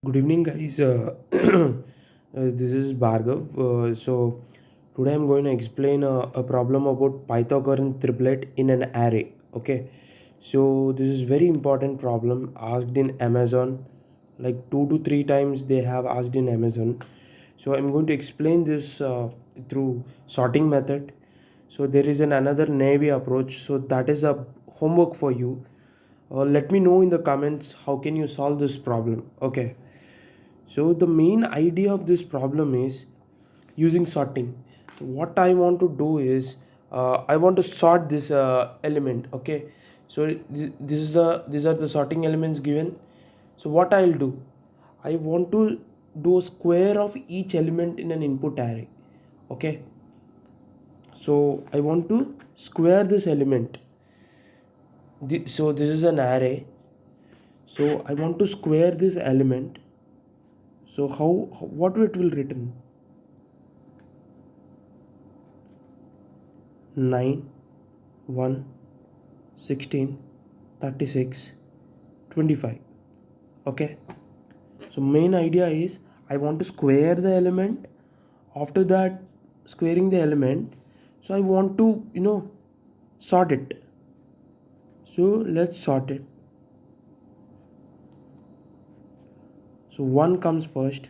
Good evening, guys. This is Bhargav. Today I'm going to explain a problem about Pythagorean triplet in an array. Okay, so this is very important problem asked in Amazon, like 2 to 3 times they have asked in Amazon. So I'm going to explain this through sorting method. So there is another navy approach. So that is a homework for you. Let me know in the comments how can you solve this problem. Okay. So the main idea of this problem is using sorting. What I want to do is I want to sort this element. Okay, so these are the sorting elements given. So what I'll do, I want to do a square of each element in an input array. Okay, so I want to square this element. So this is an array. So I want to square this element. So what it will written? 9, 1, 16, 36, 25. Okay, so main idea is I want to square the element. After that, squaring the element, so I want to sort it. So let's sort it. So 1 comes first,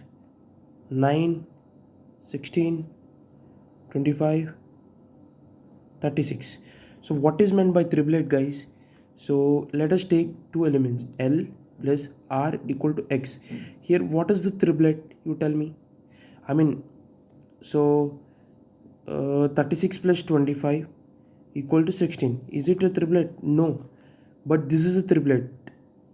9, 16, 25, 36. So what is meant by triplet, guys? So let us take two elements, L plus R equal to X. Here what is the triplet, you tell me? I mean, so 36 plus 25 equal to 16. Is it a triplet? No, but this is a triplet.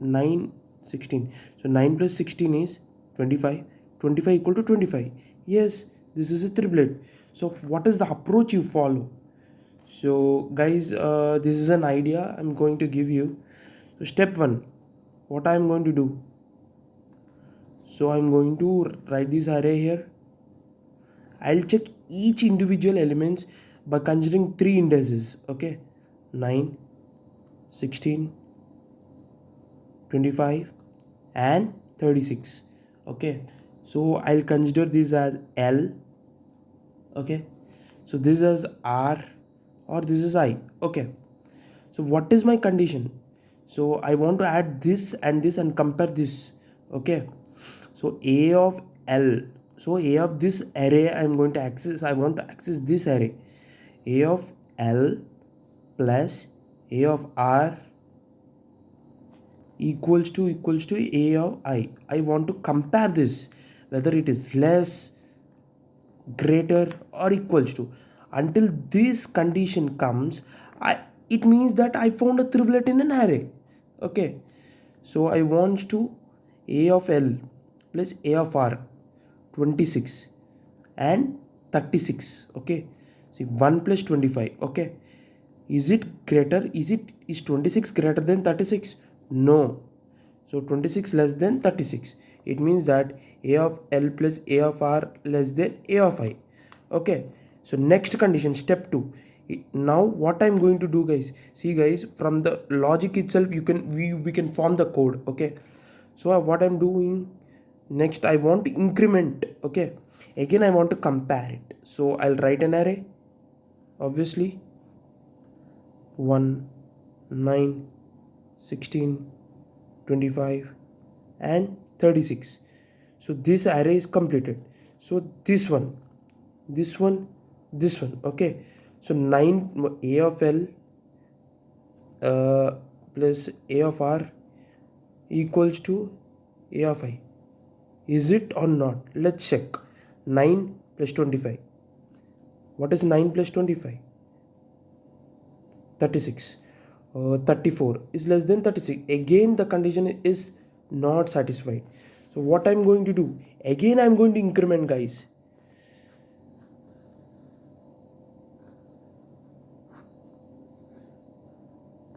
9, 16. So 9 plus 16 is 25. 25 equal to 25. Yes, this is a triplet. So what is the approach you follow? So guys, this is an idea I'm going to give you. So step 1, what I'm going to do, so I'm going to write this array here. I'll check each individual elements by considering three indices. Okay, 9, 16, 25 and 36. Okay, so I'll consider this as L. Okay, so this is R or this is I. Okay, so what is my condition? So I want to add this and compare this. Okay, so A of L, so A of this array I'm going to access, I want to access this array. A of L plus A of R equals to A of I. I want to compare this whether it is less, greater or equals to. Until this condition comes, I it means that I found a triplet in an array. Okay, so I want to A of L plus A of R 26 and 36. Okay, see 1 plus 25. Okay, is it greater, is 26 greater than 36? No, so 26 less than 36. It means that A of L plus A of R less than A of I. Okay, so next condition, step 2. Now what I'm going to do, guys, see guys, from the logic itself you can we can form the code. Okay, so what I'm doing next, I want to increment. Okay, again I want to compare it. So I'll write an array, obviously 1, 9, 16, 25 and 36. So this array is completed. So this one. Okay, so 9 A of L plus A of R equals to A of I. Is it or not? Let's check. 9 plus 25. What is 9 plus 25? 36. 34 is less than 36. Again the condition is not satisfied. So what I'm going to do, again I'm going to increment, guys.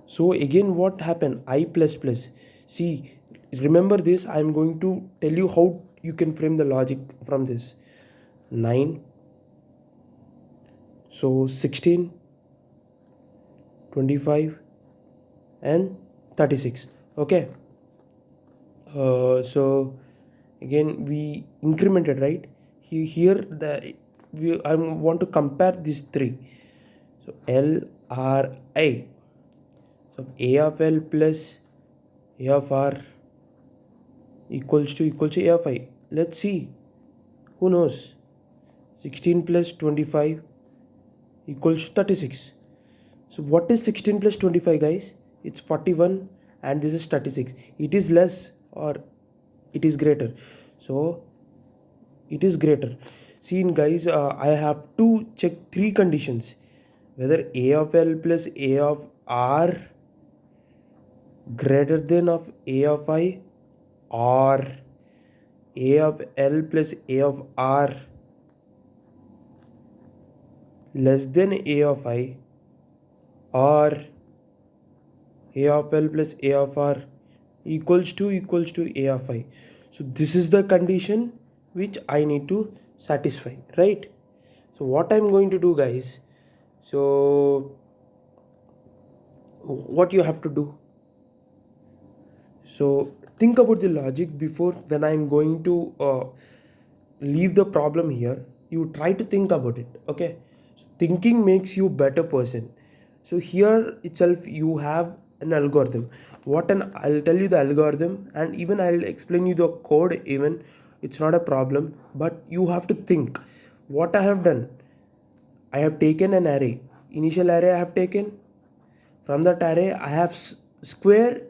So again what happened, I plus plus. See, remember this, I'm going to tell you how you can frame the logic from this. 9, so 16, 25 and 36. Okay, so again we incremented, right? Here the I want to compare these three. So L R I. So A of L plus A of R equals to A of I. Let's see. Who knows? 16 plus 25 equals to 36. So what is 16 plus 25, guys? It's 41 and this is 36. It is less or it is greater? So it is greater. See guys, I have to check three conditions. Whether A of L plus A of R greater than of A of I, or A of L plus A of R less than A of I, or A of L plus A of R equals to A of I. So this is the condition which I need to satisfy, right? So what I'm going to do, guys, so what you have to do, so think about the logic before when I'm going to leave the problem here. You try to think about it, okay? So thinking makes you better person. So here itself you have an algorithm. I'll tell you the algorithm, and even I'll explain you the code. Even it's not a problem, but you have to think. What I have done, I have taken an array, initial array I have taken. From that array I have square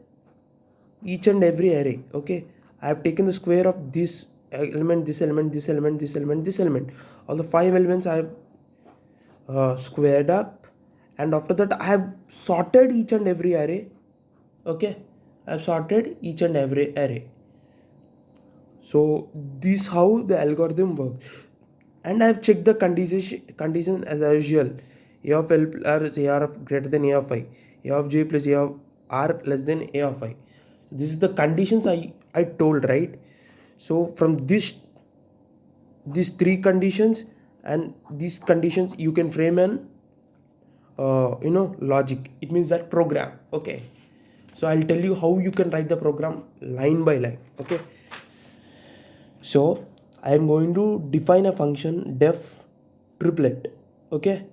each and every array, okay? I have taken the square of this element, this element, this element, this element, this element. All the 5 elements I have squared up, and after that I have sorted each and every array, okay? I have sorted each and every array. So this how the algorithm works, and I have checked the condition as usual. A of L plus A of greater than A of I, A of J plus A of R less than A of I. This is the conditions I told, right? So from these three conditions and these conditions you can frame an logic. It means that program, okay? So I'll tell you how you can write the program line by line, okay? So I am going to define a function def triplet, okay?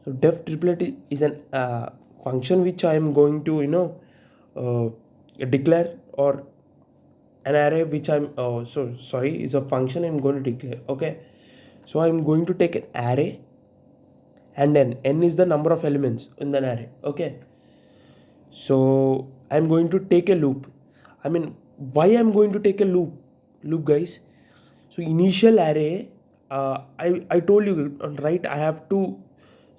So def triplet is an function which I am going to declare, or an array which is a function I'm going to declare, okay? So I'm going to take an array, and then n is the number of elements in the array, okay? So I'm going to take a loop. I mean, why I'm going to take a loop, guys? So initial array, I told you, right? I have to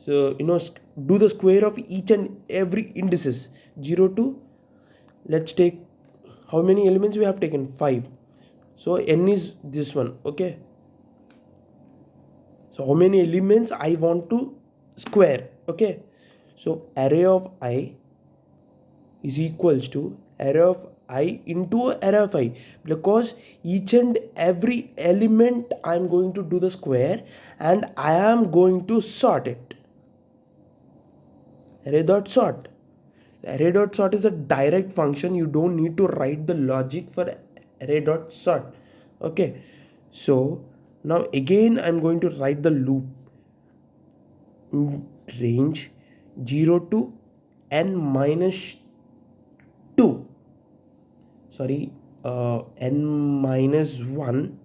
do the square of each and every indices 0 to, let's take, how many elements we have taken? 5. So n is this one, okay? So how many elements I want to square, okay? So array of I is equals to array of I into array of I, because each and every element I'm going to do the square and I am going to sort it. Array dot sort. Array dot sort is a direct function. You don't need to write the logic for array dot sort, okay? So now again I'm going to write the loop range 0 to n minus 2, sorry, n minus 1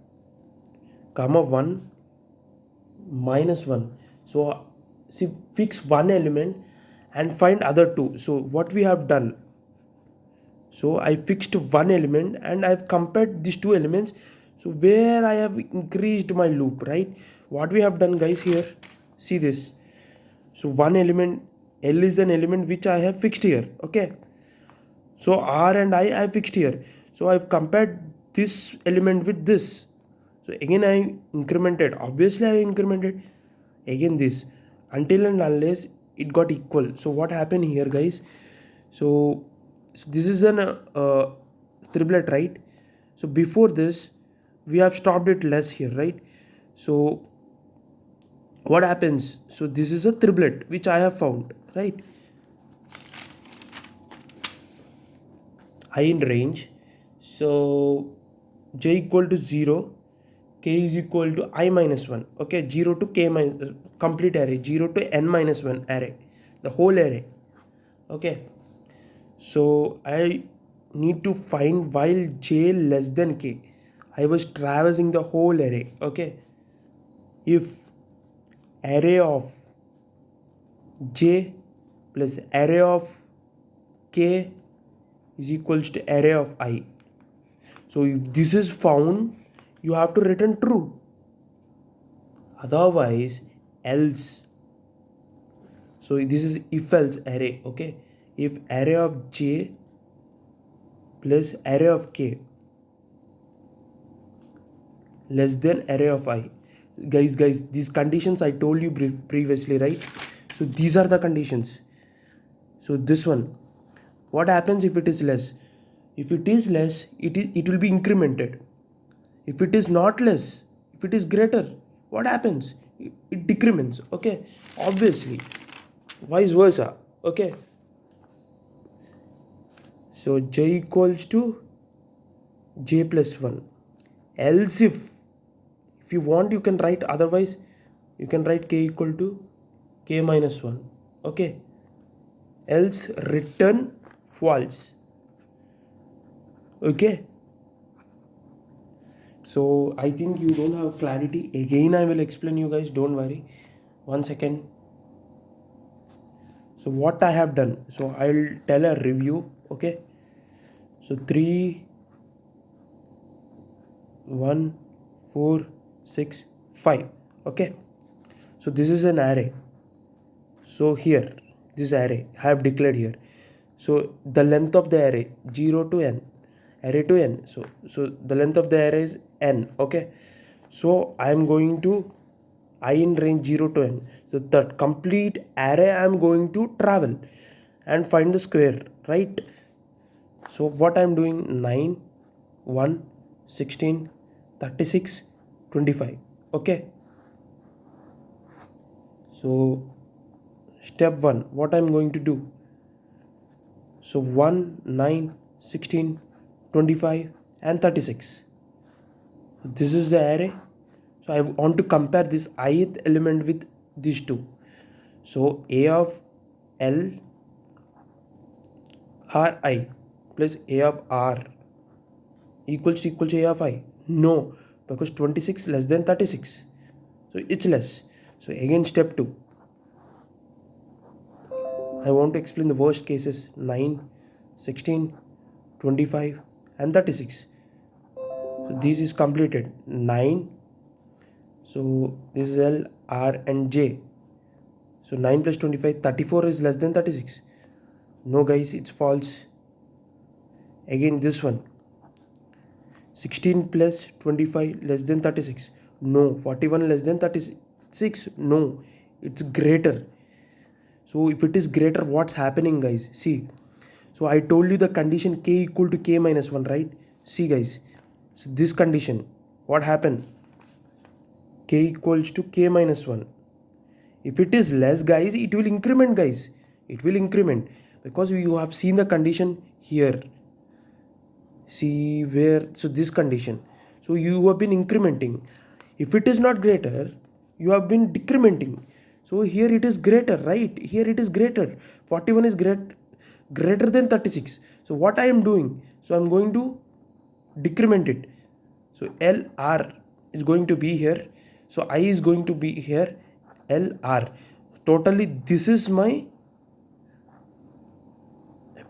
comma 1 minus 1. So see, fix one element and find other two. So what we have done, so I fixed one element and I've compared these two elements. So where I have increased my loop, right? What we have done, guys, here, see this. So one element, L is an element which I have fixed here, okay? So R and I have fixed here. So I've compared this element with this. So again I incremented, obviously I incremented again this, until and unless it got equal. So what happened here, guys? So this is an triplet, right? So before this we have stopped it less here, right? So what happens? So this is a triplet which I have found, right? I in range. So j equal to 0, k is equal to I minus 1. Okay, 0 to k minus, complete array, 0 to n minus 1 array, the whole array. Okay, so I need to find while j less than k. I was traversing the whole array. Okay, if array of j plus array of k is equals to array of I. So if this is found, you have to return true. Otherwise, else. So this is if else array. Okay, if array of j plus array of k less than array of I. Guys, these conditions I told you previously, right? So these are the conditions. So this one, what happens if it is less? If it is less, it will be incremented. If it is not less, if it is greater, what happens? It decrements. Okay, obviously, vice versa. Okay, so j equals to j plus 1. Else if you want, you can write, otherwise you can write k equal to k minus 1. Okay, else return false. Okay, so I think you don't have clarity. Again I will explain you guys, don't worry. 1 second. So what I have done, so I'll tell a review. Okay, so 3 1 4 6 5. Okay, so this is an array. So here this array I have declared here. So the length of the array 0 to n, array to n. So the length of the array is n. Okay, so I am going to I in range 0 to n. So the complete array I am going to travel and find the square, right? So what I am doing, 9 1 16 36 25. Okay, so step 1, what I am going to do, so 1 9 16 25 and 36, this is the array. So I want to compare this ith element with these two. So a of l r I plus a of r equals to a of I. No, because 26 less than 36, so it's less. So again step 2, I want to explain the worst cases, 9 16 25 and 36. So this is completed. 9, so this is L, R and J. So 9 plus 25, 34 is less than 36. No guys, it's false. Again this one, 16 plus 25 less than 36. No. 41 less than 36. No, it's greater. So if it is greater, what's happening guys? See, so I told you the condition k equal to k minus 1, right? See guys, so this condition, what happened? K equals to k minus 1. If it is less guys, it will increment guys. It will increment because you have seen the condition here. See where, so this condition. So you have been incrementing. If it is not greater, you have been decrementing. So here it is greater, right? Here it is greater. 41 is greater than 36. So what I am doing? So I am going to decrement it. So LR is going to be here. So I is going to be here. LR. Totally this is my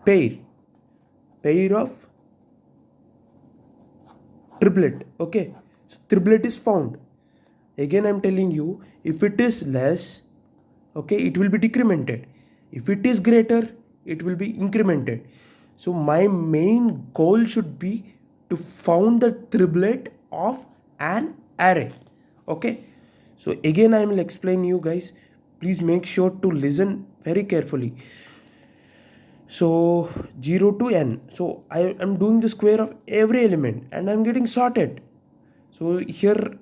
pair of triplet. Okay, so triplet is found. Again I'm telling you, if it is less, okay, it will be decremented. If it is greater, it will be incremented. So my main goal should be to found the triplet of an array. Okay, so again I will explain you guys, please make sure to listen very carefully. So 0 to n, so I am doing the square of every element and I'm getting sorted. So here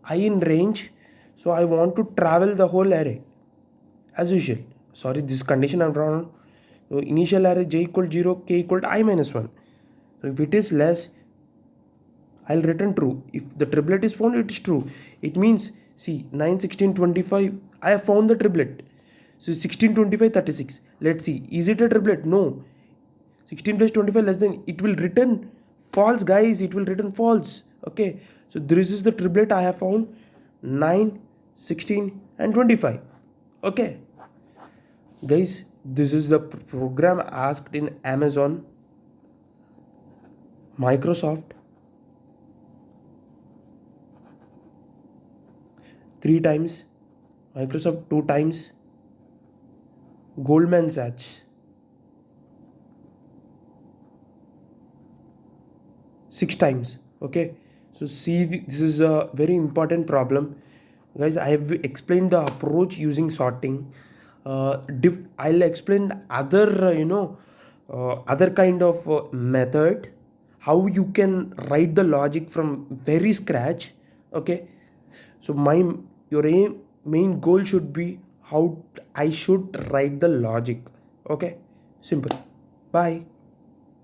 I in range, so I want to travel the whole array as usual. Sorry, this condition I'm wrong. So initial array j equal 0, k equal to I minus 1. So if it is less, I'll return true. If the triplet is found, it is true. It means, see, 9, 16, 25. I have found the triplet. So 16, 25, 36. Let's see. Is it a triplet? No. 16 plus 25 less than. It will return false, guys. It will return false. Okay. So this is the triplet I have found. 9, 16, and 25. Okay. Guys, this is the program asked in Amazon, Microsoft, 3 times, Microsoft 2 times, Goldman Sachs 6 times. Okay, so see, this is a very important problem, guys. I have explained the approach using sorting. I'll explain the other other kind of method, how you can write the logic from very scratch. Okay, so your main goal should be how I should write the logic. Okay, simple. Bye.